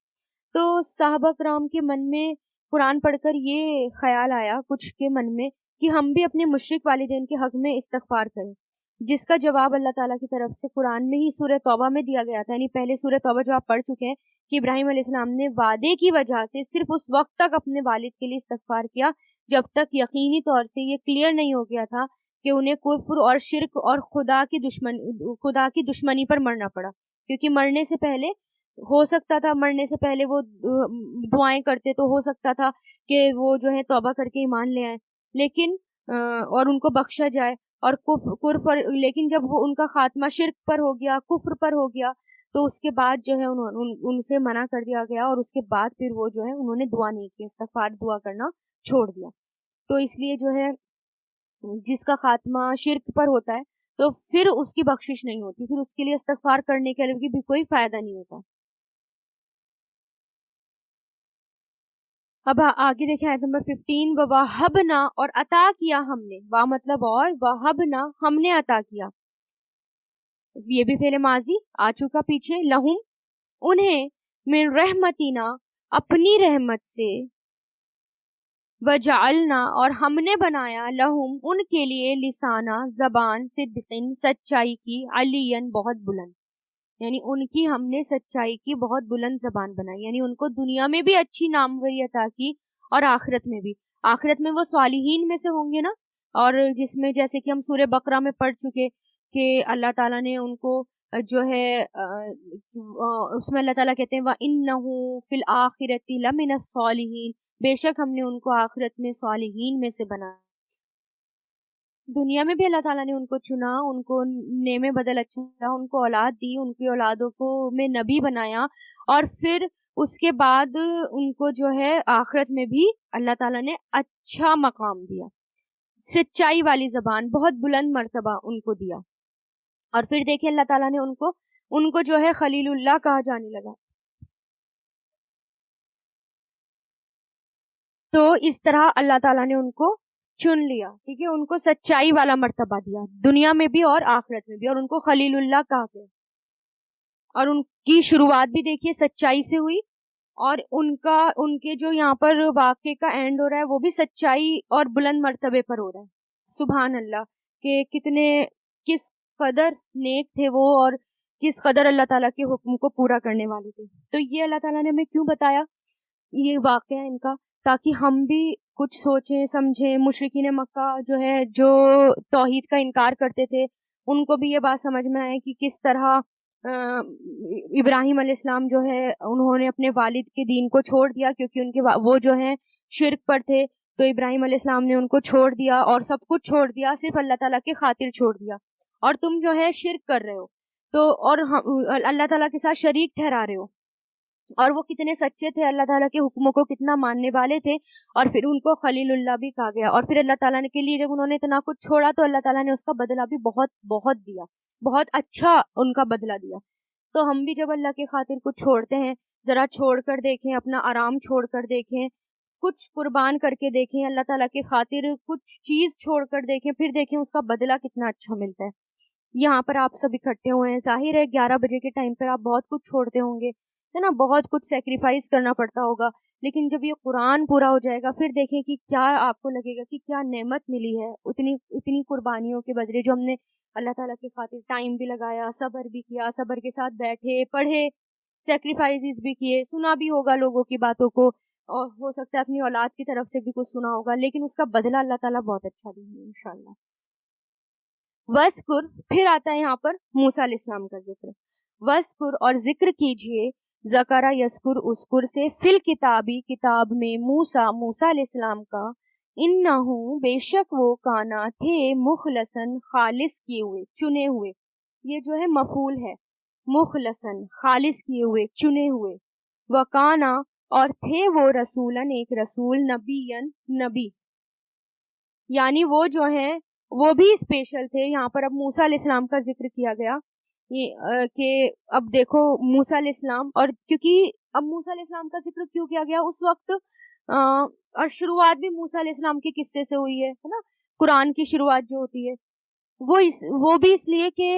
A: تو صحابہ کرام کے من میں قرآن پڑھ کر یہ خیال آیا کچھ کے من میں کہ ہم بھی اپنے مشرک والدین کے حق میں استغفار کریں، جس کا جواب اللہ تعالیٰ کی طرف سے قرآن میں ہی سورہ توبہ میں دیا گیا تھا. یعنی پہلے سورہ توبہ جو آپ پڑھ چکے ہیں کہ ابراہیم علیہ السلام نے وعدے کی وجہ سے صرف اس وقت تک اپنے والد کے لیے استغفار کیا جب تک یقینی طور سے یہ کلیئر نہیں ہو گیا تھا کہ انہیں کفر اور شرک اور خدا کی دشمنی پر مرنا پڑا. کیونکہ مرنے سے پہلے ہو سکتا تھا، مرنے سے پہلے وہ دعائیں کرتے تو ہو سکتا تھا کہ وہ جو ہے توبہ کر کے ایمان لے آئیں، لیکن اور ان کو بخشا جائے اور کفر، لیکن جب وہ ان کا خاتمہ شرک پر ہو گیا، کفر پر ہو گیا، تو اس کے بعد جو ہے ان سے منع کر دیا گیا، اور اس کے بعد پھر وہ جو ہے انہوں نے دعا نہیں کی، استغفار دعا کرنا چھوڑ دیا. تو اس لیے جو ہے جس کا خاتمہ شرک پر ہوتا ہے تو پھر اس کی بخشش نہیں ہوتی، پھر اس کے لیے استغفار کرنے کے لیے بھی کوئی فائدہ نہیں ہوتا. اب آگے دیکھیں آیت نمبر 15، وَوَهَبْنَا، اور عطا کیا ہم نے، وا مطلب اور، وَوَهَبْنَا ہم نے عطا کیا، یہ بھی فعل ماضی آ چکا پیچھے، لہم انہیں، من رحمتنا اپنی رحمت سے، وجعلنا اور ہم نے بنایا، لہم ان کے لیے، لسانہ زبان، صدقن سچائی کی، علین بہت بلند، یعنی ان کی ہم نے سچائی کی بہت بلند زبان بنائی، یعنی ان کو دنیا میں بھی اچھی ناموری عطا کی اور آخرت میں بھی. آخرت میں وہ صالحین میں سے ہوں گے نا، اور جس میں جیسے کہ ہم سورہ بقرہ میں پڑھ چکے کہ اللہ تعالیٰ نے ان کو جو ہے اس میں اللہ تعالیٰ کہتے ہیں وَإِنَّهُ فِي الْآخِرَةِ لَمِنَ الصَّالِحِينَ، بے شک ہم نے ان کو آخرت میں صالحین میں سے بنا. دنیا میں بھی اللہ تعالیٰ نے ان کو چنا، ان کو نعمے بدل اچھا، ان کو اولاد دی، ان کی اولادوں کو میں نبی بنایا، اور پھر اس کے بعد ان کو جو ہے آخرت میں بھی اللہ تعالیٰ نے اچھا مقام دیا، سچائی والی زبان، بہت بلند مرتبہ ان کو دیا. اور پھر دیکھیں اللہ تعالیٰ نے ان کو جو ہے خلیل اللہ کہا جانے لگا. تو اس طرح اللہ تعالیٰ نے ان کو چن لیا، ٹھیک ہے، ان کو سچائی والا مرتبہ دیا دنیا میں بھی اور آخرت میں بھی، اور ان کو خلیل اللہ کہا گیا. اور ان کی شروعات بھی دیکھیے سچائی سے ہوئی، اور ان کے جو یہاں پر واقعے کا اینڈ ہو رہا ہے وہ بھی سچائی اور بلند مرتبے پر ہو رہا ہے. سبحان اللہ، کہ کس قدر نیک تھے وہ، اور کس قدر اللہ تعالیٰ کے حکم کو پورا کرنے والے تھے. تو یہ اللہ تعالیٰ نے ہمیں کیوں بتایا یہ واقعہ ان کا، تاکہ ہم بھی کچھ سوچیں سمجھیں. مشرکین مکہ جو ہے، جو توحید کا انکار کرتے تھے، ان کو بھی یہ بات سمجھ میں آئے کہ کس طرح ابراہیم علیہ السلام جو ہے انہوں نے اپنے والد کے دین کو چھوڑ دیا، کیونکہ ان کے وہ جو ہیں شرک پر تھے، تو ابراہیم علیہ السلام نے ان کو چھوڑ دیا اور سب کچھ چھوڑ دیا، صرف اللہ تعالیٰ کی خاطر چھوڑ دیا. اور تم جو ہے شرک کر رہے ہو، تو اور اللہ تعالیٰ کے ساتھ شریک ٹھہرا رہے ہو. اور وہ کتنے سچے تھے، اللہ تعالیٰ کے حکموں کو کتنا ماننے والے تھے، اور پھر ان کو خلیل اللہ بھی کہا گیا. اور پھر اللہ تعالیٰ نے کے لیے جب انہوں نے اتنا کچھ چھوڑا تو اللہ تعالیٰ نے اس کا بدلہ بھی بہت بہت دیا، بہت اچھا ان کا بدلہ دیا. تو ہم بھی جب اللہ کی خاطر کچھ چھوڑتے ہیں، ذرا چھوڑ کر دیکھیں، اپنا آرام چھوڑ کر دیکھیں، کچھ قربان کر کے دیکھیں اللہ تعالیٰ کی خاطر، کچھ چیز چھوڑ کر دیکھیں، پھر دیکھیں اس کا بدلہ کتنا اچھا ملتا ہے. یہاں پر آپ سب اکٹھے ہوئے ہیں، ظاہر ہے 11 بجے کے ٹائم پر آپ بہت کچھ چھوڑتے ہوں گے، ہے نا، بہت کچھ سیکریفائز کرنا پڑتا ہوگا، لیکن جب یہ قرآن پورا ہو جائے گا پھر دیکھیں کہ کیا آپ کو لگے گا کہ کیا نعمت ملی ہے اتنی قربانیوں کے بدلے، جو ہم نے اللہ تعالیٰ کی خاطر ٹائم بھی لگایا، صبر بھی کیا، صبر کے ساتھ بیٹھے پڑھے، سیکریفائزز بھی کیے، سنا بھی ہوگا لوگوں کی باتوں کو، اور ہو سکتا ہے اپنی اولاد کی طرف سے بھی کچھ سنا ہوگا، لیکن اس کا بدلہ اللہ تعالیٰ بہت اچھا دیں گے انشاءاللہ. وَاذْکُر، پھر آتا ہے یہاں پر موسیٰ علیہ السلام کا ذکر. وَاذْکُر، اور ذکر کیجئے، ذکر یذکر اذکر سے، فی الکتابی کتاب میں، موسیٰ علیہ السلام کا، انہو بے شک وہ، کانا تھے، مخلصاً خالص کیے ہوئے، چنے ہوئے. یہ جو ہے مفعول ہے، مخلصاً خالص کیے ہوئے، چنے ہوئے. وکانا، اور تھے وہ، رسولاً ایک رسول، نبیًا نبی، یعنی وہ جو ہیں وہ بھی اسپیشل تھے. یہاں پر اب موسیٰ علیہ السلام کا ذکر کیا گیا کہ اب دیکھو موسیٰ علیہ السلام، اور کیونکہ اب موسیٰ علیہ السلام کا ذکر کیوں کیا گیا اس وقت، اور شروعات بھی موسیٰ علیہ السلام کے قصے سے ہوئی ہے نا، قرآن کی شروعات جو ہوتی ہے وہ بھی اس لیے کہ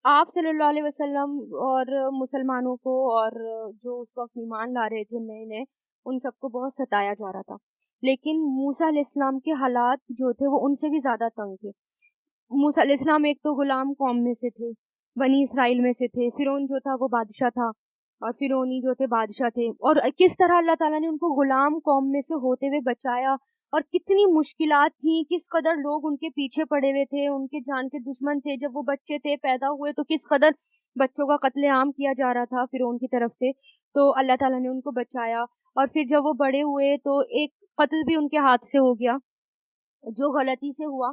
A: آپ صلی اللہ علیہ وسلم اور مسلمانوں کو اور جو اس وقت ایمان لا رہے تھے نئے نئے، ان سب کو بہت ستایا جا رہا تھا، لیکن موسیٰ علیہ السلام کے حالات جو تھے وہ ان سے بھی زیادہ تنگ تھے۔ موسیٰ علیہ السلام ایک تو غلام قوم میں سے تھے، بنی اسرائیل میں سے تھے، فرعون جو تھا وہ بادشاہ تھا، اور فرعونی جو تھے بادشاہ تھے، اور کس طرح اللہ تعالیٰ نے ان کو غلام قوم میں سے ہوتے ہوئے بچایا، اور کتنی مشکلات تھیں، کس قدر لوگ ان کے پیچھے پڑے ہوئے تھے، ان کے جان کے دشمن تھے، جب وہ بچے تھے پیدا ہوئے تو کس قدر بچوں کا قتل عام کیا جا رہا تھا فرعون کی طرف سے، تو اللہ تعالیٰ نے ان کو بچایا، اور پھر جب وہ بڑے ہوئے تو ایک قتل بھی ان کے ہاتھ سے ہو گیا جو غلطی سے ہوا،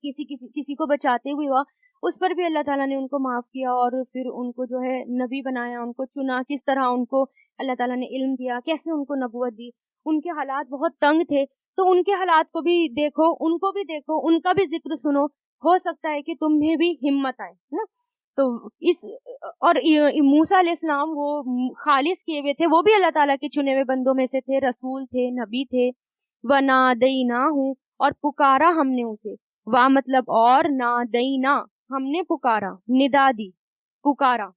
A: کسی کو بچاتے ہوئے ہوا، اس پر بھی اللہ تعالیٰ نے ان کو معاف کیا، اور پھر ان کو جو ہے نبی بنایا، ان کو چنا، کس طرح ان کو اللہ تعالیٰ نے علم دیا، کیسے ان کو نبوت دی، ان کے حالات بہت تنگ تھے، تو ان کے حالات کو بھی دیکھو، ان کو بھی دیکھو، ان کا بھی ذکر سنو، ہو سکتا ہے کہ تمہیں بھی ہمت آئے نا۔ تو اس اور موسیٰ علیہ السلام وہ خالص کیے ہوئے تھے، وہ بھی اللہ تعالیٰ کے چنے ہوئے بندوں میں سے تھے، رسول تھے، نبی تھے، وَنَادَيْنَاهُ، اور پکارا ہم نے اسے، وا مطلب اور، نادینا ہم نے پکارا، ندا دی، پکارا۔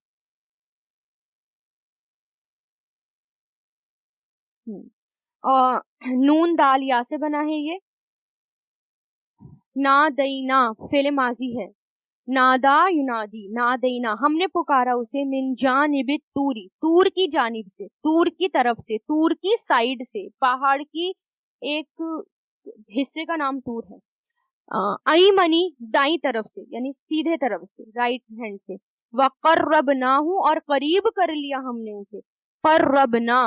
A: اور نون دال یا سے بنا ہے یہ، نادینا فعل ماضی ہے، نادا ینادی، نادینا ہم نے پکارا اسے، من جانب توری، تور کی جانب سے، تور کی طرف سے، تور کی سائیڈ سے، پہاڑ کی ایک حصے کا نام تور ہے، ایمنی دائیں طرف سے، یعنی سیدھے طرف سے، رائٹ ہینڈ سے، وقربناہ اور قریب کر لیا ہم نے اسے، قربنا،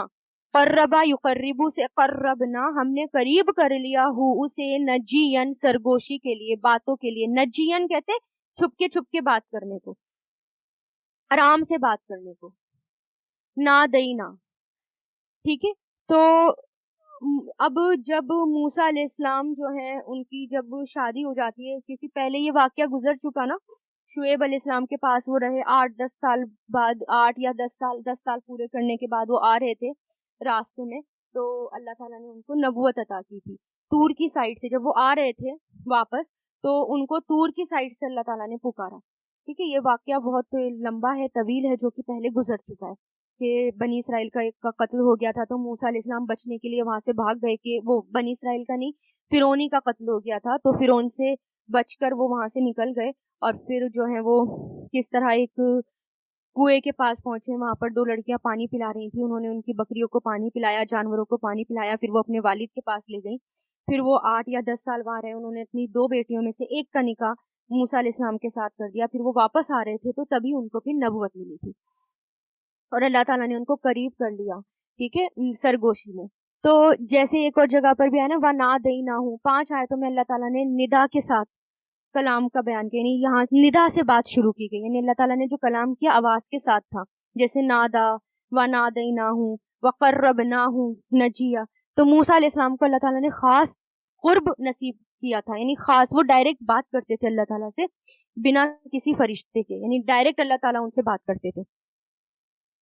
A: قربا یقربو سے، قربنا ہم نے قریب کر لیا ہو اسے، نجین سرگوشی کے لیے، باتوں کے لیے، نجین کہتے چھپ کے بات کرنے کو، آرام سے بات کرنے کو، نادینا، ٹھیک ہے۔ تو اب جب موسیٰ علیہ السلام جو ہے ان کی جب شادی ہو جاتی ہے، کیونکہ پہلے یہ واقعہ گزر چکا نا، شعیب علیہ السلام کے پاس وہ رہے 8-10 سال بعد، 8 یا 10 سال پورے کرنے کے بعد وہ آ رہے تھے راستے میں، تو اللہ تعالیٰ نے ان کو نبوت عطا کی تھی طور کی سائڈ سے، جب وہ آ رہے تھے واپس تو ان کو طور کی سائڈ سے اللہ تعالیٰ نے پکارا، ٹھیک ہے۔ یہ واقعہ بہت لمبا ہے، طویل ہے، جو کہ پہلے گزر چکا ہے کہ بنی اسرائیل کا ایک کا قتل ہو گیا تھا، تو موسیٰ علیہ السلام بچنے کے لیے وہاں سے بھاگ گئے، کہ وہ بنی اسرائیل کا نہیں، فرعونی کا قتل ہو گیا تھا، تو فرعون سے بچ کر وہ وہاں سے نکل گئے، اور پھر جو ہے وہ کس طرح ایک کنویں کے پاس پہنچے، وہاں پر 2 لڑکیاں پانی پلا رہی تھیں، انہوں نے ان کی بکریوں کو پانی پلایا، جانوروں کو پانی پلایا، پھر وہ اپنے والد کے پاس لے گئیں، پھر وہ 8 یا 10 سال وہاں رہے، انہوں نے اپنی 2 بیٹیوں میں سے ایک کا نکاح موسیٰ علیہ السلام کے ساتھ کر دیا، پھر وہ واپس آ رہے تھے تو تبھی ان کو پھر نبوت ملی تھی، اور اللہ تعالیٰ نے ان کو قریب کر لیا، ٹھیک ہے، سرگوشی میں۔ تو جیسے ایک اور جگہ پر بھی ہے نا، وَنَادَيْنَاهُ، 5 آیتوں میں اللہ تعالیٰ نے ندا کے ساتھ کلام کا بیان کیا، یعنی یہاں ندا سے بات شروع کی گئی، یعنی اللہ تعالیٰ نے جو کلام کیا آواز کے ساتھ تھا، جیسے نادا، وَنَادَيْنَاهُ وَقَرَّبْنَاهُ نَجِيًّا، تو موسیٰ علیہ السلام کو اللہ تعالیٰ نے خاص قرب نصیب کیا تھا، یعنی خاص وہ ڈائریکٹ بات کرتے تھے اللہ تعالیٰ سے بنا کسی فرشتے کے، یعنی ڈائریکٹ اللہ تعالیٰ ان سے بات کرتے تھے۔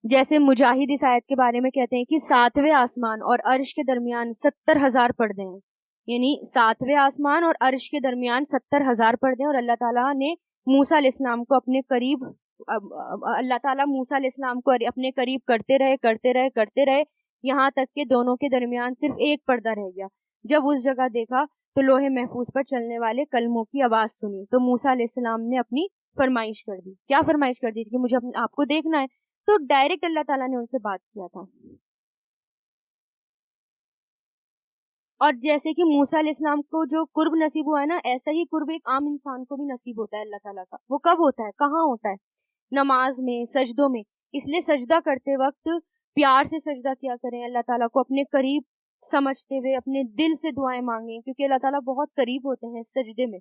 A: جیسے مجاہد اس آیت کے بارے میں کہتے ہیں کہ 7ویں آسمان اور عرش کے درمیان 70,000 پردے ہیں، یعنی 7ویں آسمان اور عرش کے درمیان 70,000 پردے ہیں، اور اللہ تعالیٰ نے موسیٰ علیہ السلام کو اپنے قریب، اللہ تعالیٰ موسیٰ علیہ السلام کو اپنے قریب کرتے رہے یہاں تک کہ دونوں کے درمیان صرف ایک پردہ رہ گیا۔ جب اس جگہ دیکھا تو لوح محفوظ پر چلنے والے کلموں کی آواز سنی، تو موسیٰ علیہ السلام نے اپنی فرمائش کر دی، کیا فرمائش کر دی تھی کہ مجھے آپ کو دیکھنا ہے، تو ڈائریکٹ اللہ تعالیٰ نے ان سے بات کیا تھا۔ اور جیسے کہ موسیٰ علیہ السلام کو جو قرب نصیب ہوا ہے نا، ایسا ہی قرب ایک عام انسان کو بھی نصیب ہوتا ہے اللہ تعالیٰ کا۔ وہ کب ہوتا ہے، کہاں ہوتا ہے؟ نماز میں، سجدوں میں۔ اس لیے سجدہ کرتے وقت پیار سے سجدہ کیا کریں، اللہ تعالیٰ کو اپنے قریب سمجھتے ہوئے اپنے دل سے دعائیں مانگیں، کیونکہ اللہ تعالیٰ بہت قریب ہوتے ہیں سجدے میں،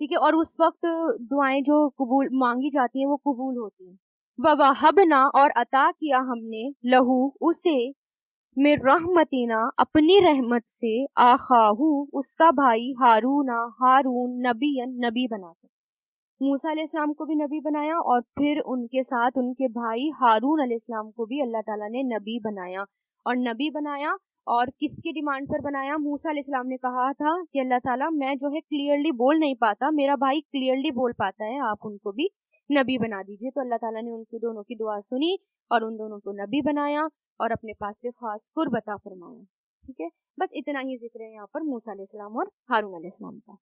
A: ٹھیک ہے، اور اس وقت دعائیں جو قبول مانگی جاتی ہیں وہ قبول ہوتی ہیں۔ وَوَهَبْنَا اور عطا کیا ہم نے، لہو اسے، من رحمتنا اپنی رحمت سے، آخاہو اس کا بھائی، ہارون نبی بنا کر، موسیٰ علیہ السلام کو بھی نبی بنایا، اور پھر ان کے ساتھ ان کے بھائی ہارون علیہ السلام کو بھی اللہ تعالیٰ نے نبی بنایا. اور نبی بنایا اور کس کی ڈیمانڈ پر بنایا؟ موسیٰ علیہ السلام نے کہا تھا کہ اللہ تعالیٰ میں جو ہے کلیئرلی بول نہیں پاتا، میرا بھائی کلیئرلی بول پاتا ہے، آپ ان کو بھی نبی بنا دیجیے. تو اللہ تعالیٰ نے ان کو دونوں کی دعا سنی اور ان دونوں کو نبی بنایا اور اپنے پاس سے خاص قرب عطا فرمایا. ٹھیک ہے، بس اتنا ہی ذکر ہے یہاں پر موسیٰ علیہ السلام اور ہارون علیہ السلام کا.